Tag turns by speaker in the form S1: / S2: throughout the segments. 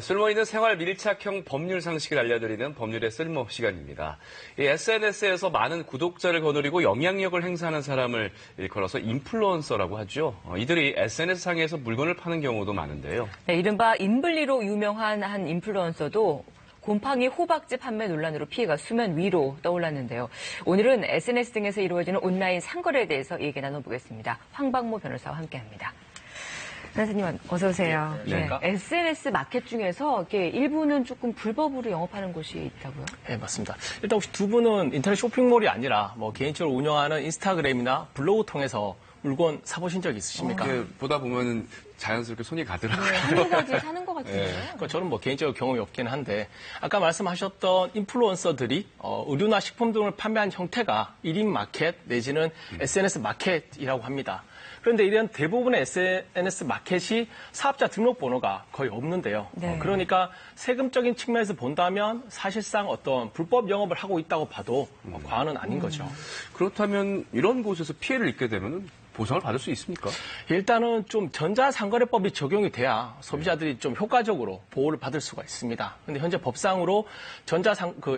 S1: 쓸모있는 생활 밀착형 법률 상식을 알려드리는 법률의 쓸모 시간입니다. SNS에서 많은 구독자를 거느리고 영향력을 행사하는 사람을 일컬어서 인플루언서라고 하죠. 이들이 SNS상에서 물건을 파는 경우도 많은데요.
S2: 네, 이른바 인블리로 유명한 한 인플루언서도 곰팡이 호박즙 판매 논란으로 피해가 수면 위로 떠올랐는데요. 오늘은 SNS 등에서 이루어지는 온라인 상거래에 대해서 얘기 나눠보겠습니다. 황박모 변호사와 함께합니다. 변호사님 어서 오세요.
S3: 네.
S2: SNS 마켓 중에서 이렇게 일부는 조금 불법으로 영업하는 곳이 있다고요?
S3: 네, 맞습니다. 일단 혹시 두 분은 인터넷 쇼핑몰이 아니라 개인적으로 운영하는 인스타그램이나 블로그 통해서 물건 사보신 적 있으십니까?
S1: 보다 보면 자연스럽게 손이 가더라고요.
S2: 네, 한두 가지 사는 것 같은데요.
S3: 그러니까 저는 개인적으로 경험이 없긴 한데 아까 말씀하셨던 인플루언서들이 의류나 식품 등을 판매한 형태가 1인 마켓 내지는 SNS 마켓이라고 합니다. 그런데 이런 대부분의 SNS 마켓이 사업자 등록번호가 거의 없는데요.
S2: 네.
S3: 그러니까 세금적인 측면에서 본다면 사실상 어떤 불법 영업을 하고 있다고 봐도 과언은 아닌 거죠.
S1: 그렇다면 이런 곳에서 피해를 입게 되면 보상을 받을 수 있습니까?
S3: 일단은 좀 전자상거래법이 적용이 돼야 소비자들이 좀 효과적으로 보호를 받을 수가 있습니다. 근데 현재 법상으로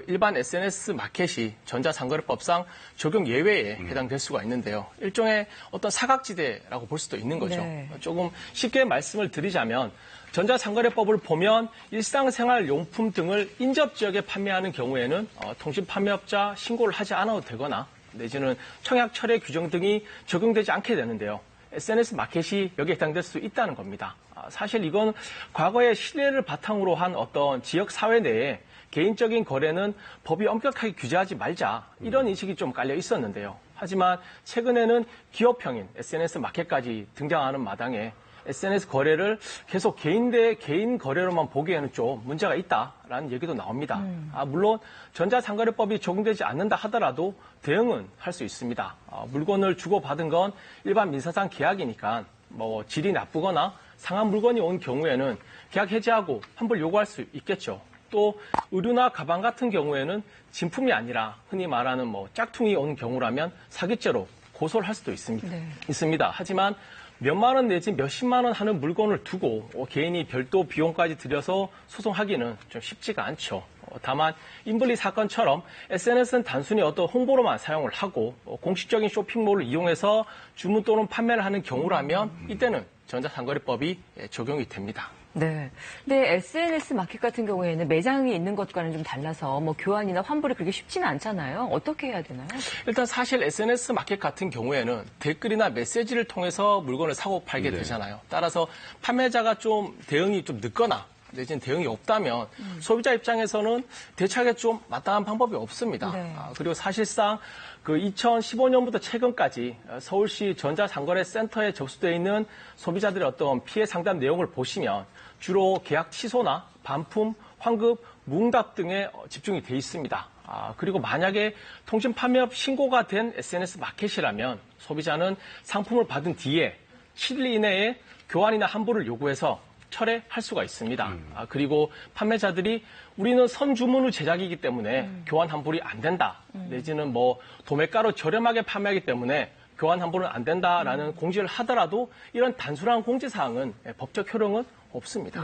S3: 일반 SNS 마켓이 전자상거래법상 적용 예외에 해당될 수가 있는데요. 일종의 어떤 사각지대라고 볼 수도 있는 거죠.
S2: 네.
S3: 조금 쉽게 말씀을 드리자면 전자상거래법을 보면 일상생활용품 등을 인접지역에 판매하는 경우에는 통신판매업자 신고를 하지 않아도 되거나 내지는 청약 철회 규정 등이 적용되지 않게 되는데요. SNS 마켓이 여기에 해당될 수 있다는 겁니다. 사실 이건 과거의 신뢰를 바탕으로 한 어떤 지역 사회 내에 개인적인 거래는 법이 엄격하게 규제하지 말자 이런 인식이 좀 깔려 있었는데요. 하지만 최근에는 기업형인 SNS 마켓까지 등장하는 마당에 SNS 거래를 계속 개인 대 개인 거래로만 보기에는 좀 문제가 있다라는 얘기도 나옵니다. 물론 전자상거래법이 적용되지 않는다 하더라도 대응은 할 수 있습니다. 물건을 주고받은 건 일반 민사상 계약이니까 질이 나쁘거나 상한 물건이 온 경우에는 계약 해지하고 환불 요구할 수 있겠죠. 또 의류나 가방 같은 경우에는 진품이 아니라 흔히 말하는 짝퉁이 온 경우라면 사기죄로 고소를 할 수도 있습니다. 하지만 몇만 원 내지 몇십만 원 하는 물건을 두고 개인이 별도 비용까지 들여서 소송하기는 좀 쉽지가 않죠. 다만 인블리 사건처럼 SNS는 단순히 어떤 홍보로만 사용을 하고 공식적인 쇼핑몰을 이용해서 주문 또는 판매를 하는 경우라면 이때는 전자상거래법이 적용이 됩니다.
S2: 네. 근데 SNS 마켓 같은 경우에는 매장이 있는 것과는 좀 달라서 교환이나 환불이 그렇게 쉽지는 않잖아요. 어떻게 해야 되나요?
S3: 일단 사실 SNS 마켓 같은 경우에는 댓글이나 메시지를 통해서 물건을 사고 팔게 되잖아요. 따라서 판매자가 좀 대응이 좀 늦거나 내지는 대응이 없다면 소비자 입장에서는 대처하기 좀 마땅한 방법이 없습니다.
S2: 네.
S3: 그리고 사실상 2015년부터 최근까지 서울시 전자상거래센터에 접수되어 있는 소비자들의 어떤 피해 상담 내용을 보시면 주로 계약 취소나 반품, 환급, 무응답 등에 집중이 돼 있습니다. 그리고 만약에 통신판매업 신고가 된 SNS 마켓이라면 소비자는 상품을 받은 뒤에 7일 이내에 교환이나 환불을 요구해서 철회할 수가 있습니다. 그리고 판매자들이 우리는 선주문 후 제작이기 때문에 교환 환불이 안 된다. 내지는 도매가로 저렴하게 판매하기 때문에 교환 환불은 안 된다라는 공지를 하더라도 이런 단순한 공지사항은 법적 효력은 없습니다.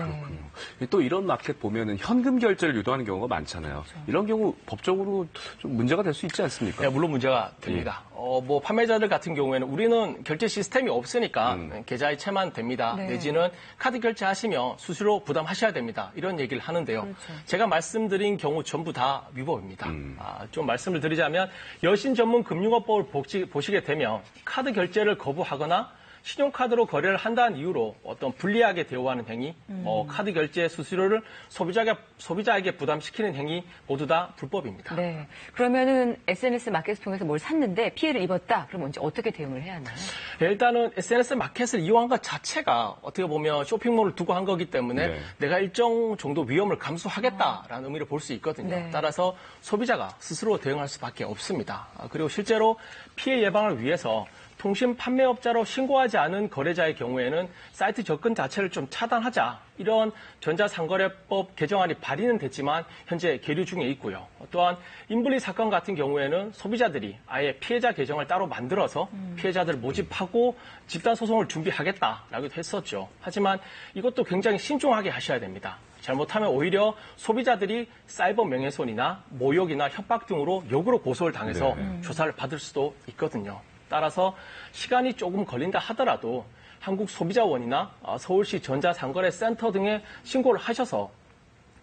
S1: 네. 또 이런 마켓 보면은 현금 결제를 유도하는 경우가 많잖아요. 그렇죠. 이런 경우 법적으로 좀 문제가 될 수 있지 않습니까?
S3: 네, 물론 문제가 됩니다. 판매자들 같은 경우에는 우리는 결제 시스템이 없으니까 계좌 이체만 됩니다.
S2: 네.
S3: 내지는 카드 결제하시면 수수료 부담하셔야 됩니다. 이런 얘기를 하는데요.
S2: 그렇죠.
S3: 제가 말씀드린 경우 전부 다 위법입니다. 좀 말씀을 드리자면 여신 전문 금융업법을 보시게 되면 카드 결제를 거부하거나 신용카드로 거래를 한다는 이유로 어떤 불리하게 대우하는 행위, 카드 결제 수수료를 소비자에게 부담시키는 행위 모두 다 불법입니다.
S2: 네. 그러면은 SNS 마켓을 통해서 뭘 샀는데 피해를 입었다. 그럼 이제 어떻게 대응을 해야 하나요?
S3: 일단은 SNS 마켓을 이용한 것 자체가 어떻게 보면 쇼핑몰을 두고 한 거기 때문에 내가 일정 정도 위험을 감수하겠다라는 의미를 볼 수 있거든요.
S2: 네.
S3: 따라서 소비자가 스스로 대응할 수밖에 없습니다. 그리고 실제로 피해 예방을 위해서 통신 판매업자로 신고하지 않은 거래자의 경우에는 사이트 접근 자체를 좀 차단하자 이런 전자상거래법 개정안이 발의는 됐지만 현재 계류 중에 있고요. 또한 인블리 사건 같은 경우에는 소비자들이 아예 피해자 계정을 따로 만들어서 피해자들을 모집하고 집단 소송을 준비하겠다라고도 했었죠. 하지만 이것도 굉장히 신중하게 하셔야 됩니다. 잘못하면 오히려 소비자들이 사이버 명예훼손이나 모욕이나 협박 등으로 역으로 고소를 당해서 조사를 받을 수도 있거든요. 따라서 시간이 조금 걸린다 하더라도 한국소비자원이나 서울시 전자상거래센터 등에 신고를 하셔서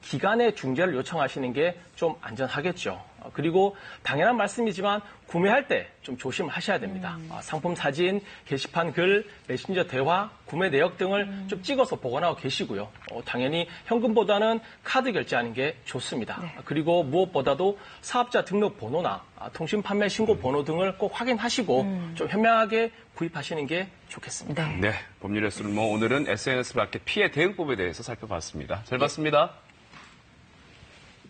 S3: 기간의 중재를 요청하시는 게 좀 안전하겠죠. 그리고 당연한 말씀이지만 구매할 때 좀 조심을 하셔야 됩니다. 상품 사진, 게시판 글, 메신저 대화, 구매 내역 등을 좀 찍어서 보관하고 계시고요. 당연히 현금보다는 카드 결제하는 게 좋습니다.
S2: 네.
S3: 그리고 무엇보다도 사업자 등록 번호나 통신 판매 신고 번호 등을 꼭 확인하시고 좀 현명하게 구입하시는 게 좋겠습니다.
S2: 네.
S1: 네, 법률의 쓸모 오늘은 SNS 마켓 피해 대응법에 대해서 살펴봤습니다. 잘 봤습니다.